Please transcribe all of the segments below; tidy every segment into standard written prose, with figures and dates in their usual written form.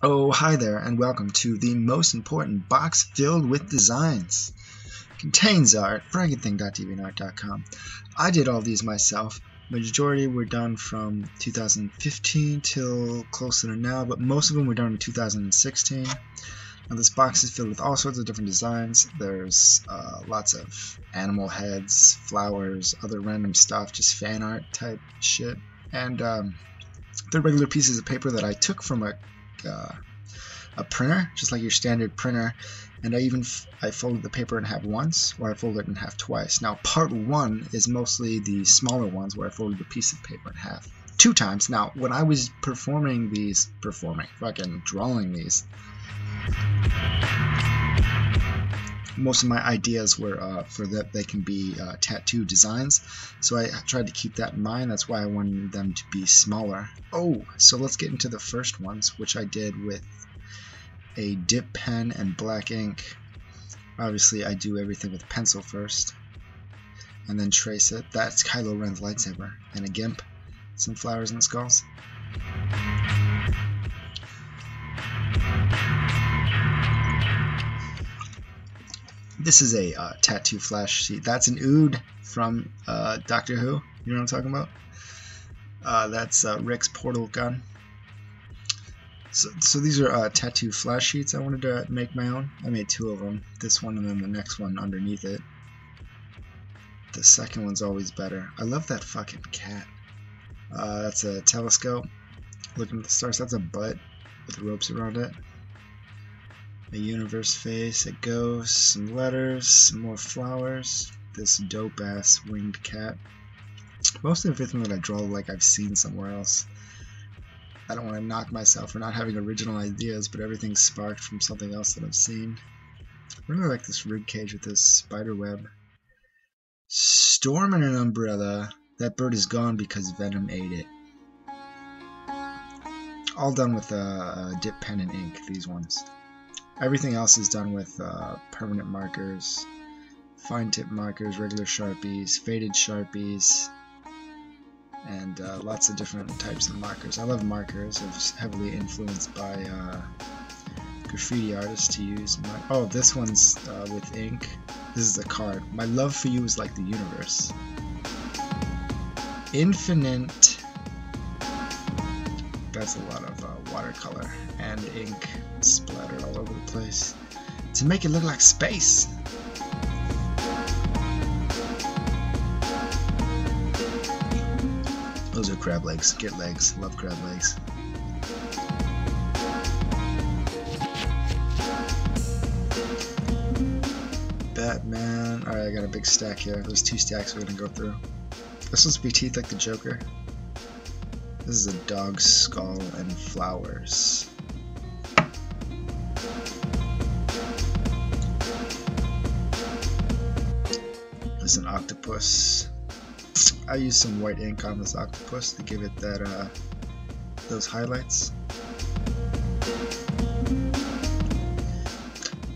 Oh, hi there, and welcome to the most important box filled with designs. Contains art for everything.deviantart.com. I did all these myself. Majority were done from 2015 till closer to now, but most of them were done in 2016. Now this box is filled with all sorts of different designs. There's lots of animal heads, flowers, other random stuff, just fan art type shit. And they're regular pieces of paper that I took from a printer, just like your standard printer, and I folded the paper in half once, or I folded it in half twice. Now part one is mostly the smaller ones where I folded the piece of paper in half two times. Now when I was drawing these, most of my ideas were for that they can be tattoo designs, so I tried to keep that in mind. That's why I wanted them to be smaller. Oh, so let's get into the first ones, which I did with a dip pen and black ink. Obviously I do everything with pencil first and then trace it. That's Kylo Ren's lightsaber, and a gimp, some flowers and skulls. This is a tattoo flash sheet. That's an oud from Doctor Who. You know what I'm talking about? That's Rick's portal gun. So these are tattoo flash sheets. I wanted to make my own. I made two of them. This one and then the next one underneath it. The second one's always better. I love that fucking cat. That's a telescope looking at the stars. That's a butt with ropes around it. A universe face, a ghost, some letters, some more flowers, this dope ass winged cat. Most of everything that I draw like I've seen somewhere else. I don't want to knock myself for not having original ideas, but everything's sparked from something else that I've seen. I really like this rib cage with this spider web. Storm and an umbrella. That bird is gone because Venom ate it. All done with a dip pen and ink, these ones. Everything else is done with permanent markers, fine tip markers, regular Sharpies, faded Sharpies, and lots of different types of markers. I love markers. I was heavily influenced by graffiti artists to use. Oh, this one's with ink. This is a card. My love for you is like the universe. Infinite. That's a lot of watercolor and ink splattered all over the place to make it look like space. Those are crab legs. Get legs. Love crab legs. Batman. Alright, I got a big stack here. There's two stacks we're gonna go through. This supposed to be teeth like the Joker. This is a dog's skull and flowers. This is an octopus. I used some white ink on this octopus to give it that those highlights.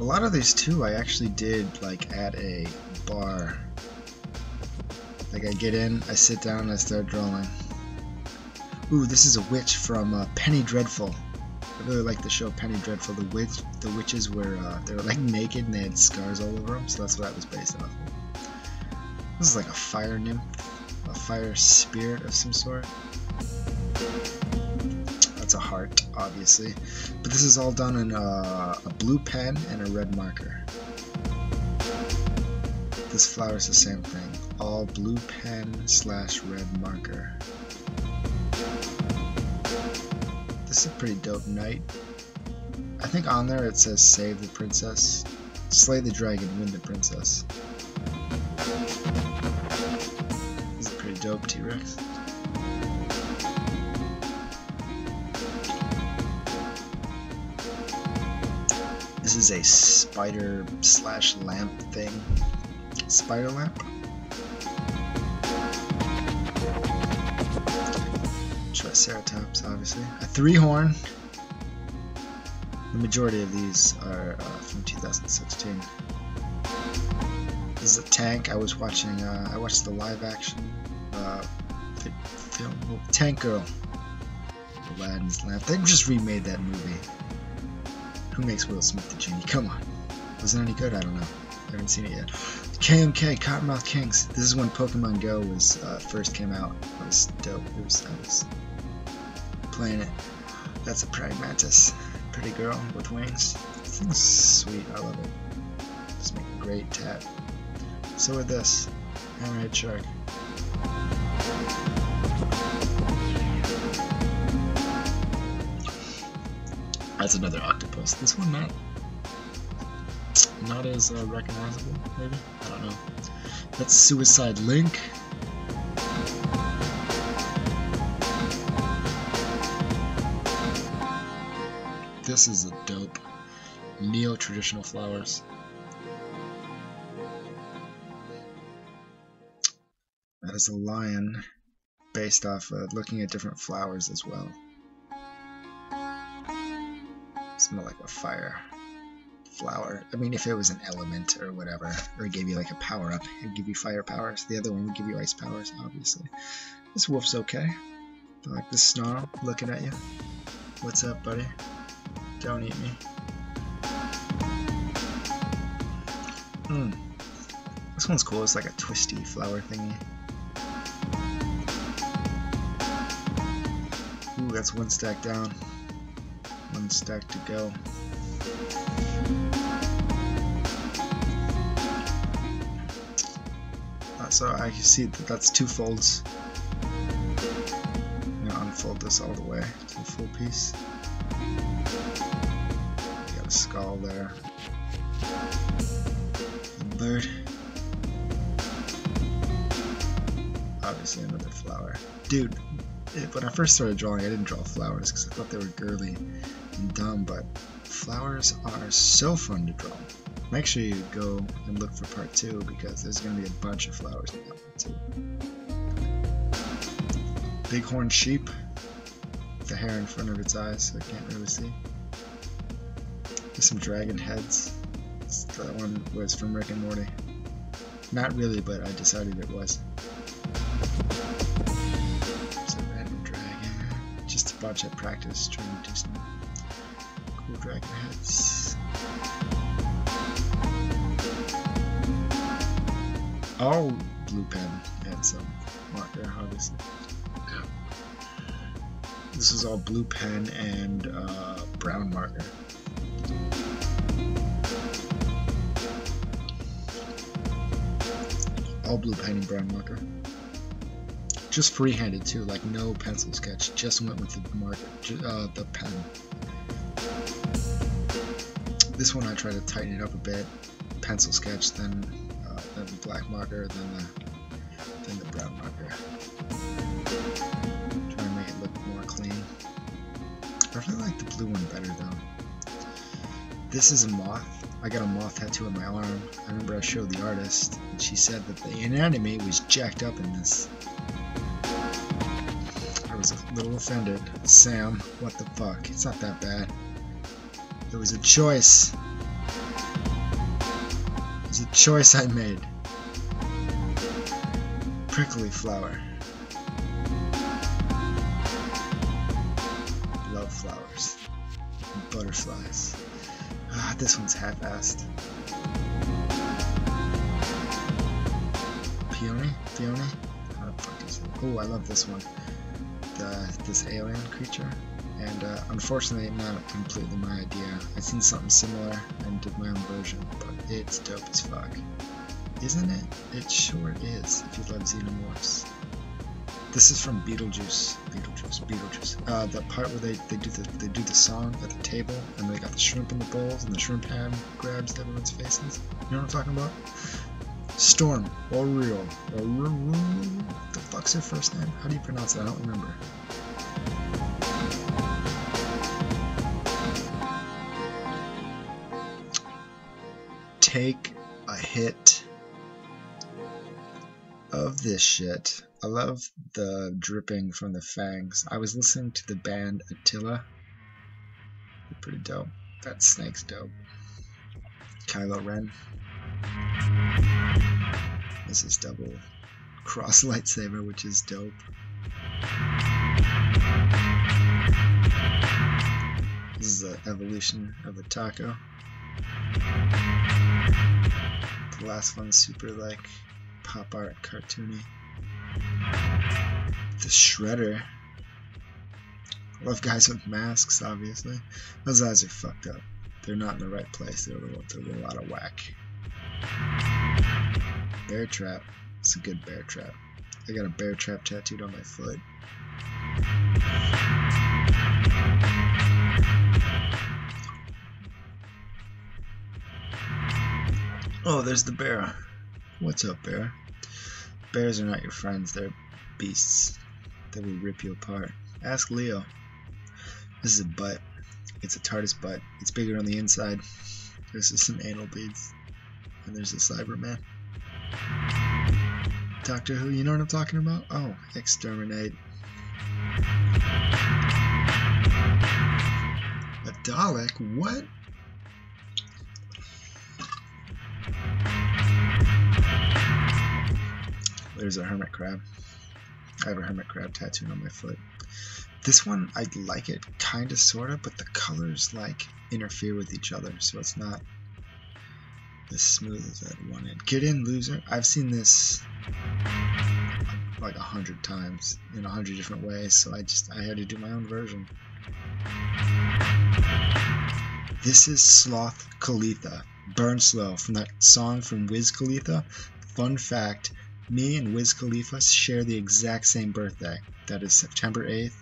A lot of these too I actually did like at a bar. Like I get in, I sit down, and I start drawing. Ooh, this is a witch from Penny Dreadful. I really like the show Penny Dreadful. The witches were they were like naked and they had scars all over them, so that's what that was based off of. This is like a fire nymph, a fire spirit of some sort. That's a heart, obviously. But this is all done in a blue pen and a red marker. This flower is the same thing. All blue pen / red marker. This is a pretty dope knight. I think on there it says save the princess, slay the dragon, win the princess. This is a pretty dope T-Rex. This is a spider / lamp thing. Spider lamp. Triceratops, obviously. A 3-horn. The majority of these are from 2016. This is a tank. I was watching. I watched the live-action film Tank Girl. Aladdin's Lamp. They just remade that movie. Who makes Will Smith the genie? Come on. Was it any good? I don't know. I haven't seen it yet. KMK, Cottonmouth Kings. This is when Pokemon Go was first came out. It was dope. I was playing it. That's a Pragmatis. Pretty girl with wings. This thing's sweet. I love it. Just make a great tat. So with this, Hammerhead Shark. That's another octopus. This one not as recognizable, maybe? I don't know. That's Suicide Link. This is a dope neo-traditional flowers. That is a lion based off looking at different flowers as well. It's more like a fire flower. I mean, if it was an element or whatever, or it gave you like a power up, it'd give you fire powers. The other one would give you ice powers, obviously. This wolf's okay. I like this snarl looking at you. What's up, buddy? Don't eat me. This one's cool. It's like a twisty flower thingy. Ooh, that's one stack down. One stack to go. So I can see that that's two folds. I'm gonna unfold this all the way to a full piece. You got a skull there. And bird. Obviously another flower. Dude, when I first started drawing, I didn't draw flowers because I thought they were girly and dumb, but flowers are so fun to draw. Make sure you go and look for part 2 because there's going to be a bunch of flowers in that one too. Bighorn sheep with the hair in front of its eyes so I can't really see. There's some dragon heads. That one was from Rick and Morty. Not really, but I decided it was. It's a random dragon. Just a bunch of practice trying to do some cool dragon heads. All blue pen and some marker, obviously. Yeah. This is all blue pen and brown marker. All blue pen and brown marker. Just freehanded too, like no pencil sketch. Just went with the marker, the pen. This one I try to tighten it up a bit. Pencil sketch, then the black marker, then the brown marker. Trying to make it look more clean. I really like the blue one better though. This is a moth. I got a moth tattoo on my arm. I remember I showed the artist, and she said that the anatomy was jacked up in this. I was a little offended. Sam, what the fuck? It's not that bad. It was a choice. It was a choice I made. Prickly flower. Love flowers. And butterflies. Ah, this one's half-assed. Peony? How the fuck is it? Oh, I love this one. This alien creature. And unfortunately, not completely my idea. I seen something similar and did my own version, but it's dope as fuck. Isn't it? It sure is, if you love xenomorphs. This is from Beetlejuice. The part where they do the song at the table, and they got the shrimp in the bowls, and the shrimp hand grabs everyone's faces. You know what I'm talking about? Storm, or Real, what the fuck's her first name? How do you pronounce it? I don't remember. Take a hit of this shit. I love the dripping from the fangs. I was listening to the band Attila. They're pretty dope. That snake's dope. Kylo Ren. This is double cross lightsaber, which is dope. This is a evolution of a taco. The last one's super like pop art cartoony. The shredder. I love guys with masks, obviously. Those eyes are fucked up. They're not in the right place. They're a little out of whack. Bear trap. It's a good bear trap. I got a bear trap tattooed on my foot. Oh, there's the bear. What's up, bear? Bears are not your friends. They're beasts. They will rip you apart. Ask Leo. This is a butt. It's a TARDIS butt. It's bigger on the inside. There's just some anal beads. And there's a Cyberman. Doctor Who, you know what I'm talking about? Oh, exterminate. A Dalek? What? There's a hermit crab. I have a hermit crab tattooed on my foot. This one, I like it, kinda, sorta, but the colors, like, interfere with each other, so it's not as smooth as I'd want it. Get in, loser. I've seen this like 100 times in 100 different ways, so I had to do my own version. This is Sloth Khalifa, Burn Slow, from that song from Wiz Khalifa. Fun fact, me and Wiz Khalifa share the exact same birthday. That is September 8th,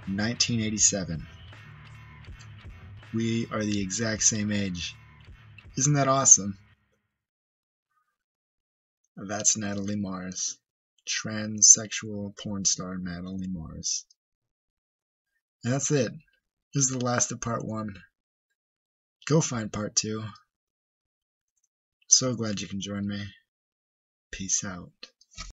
1987. We are the exact same age. Isn't that awesome? That's Natalie Mars. Transsexual porn star Natalie Mars. And that's it. This is the last of part 1. Go find part 2. So glad you can join me. Peace out.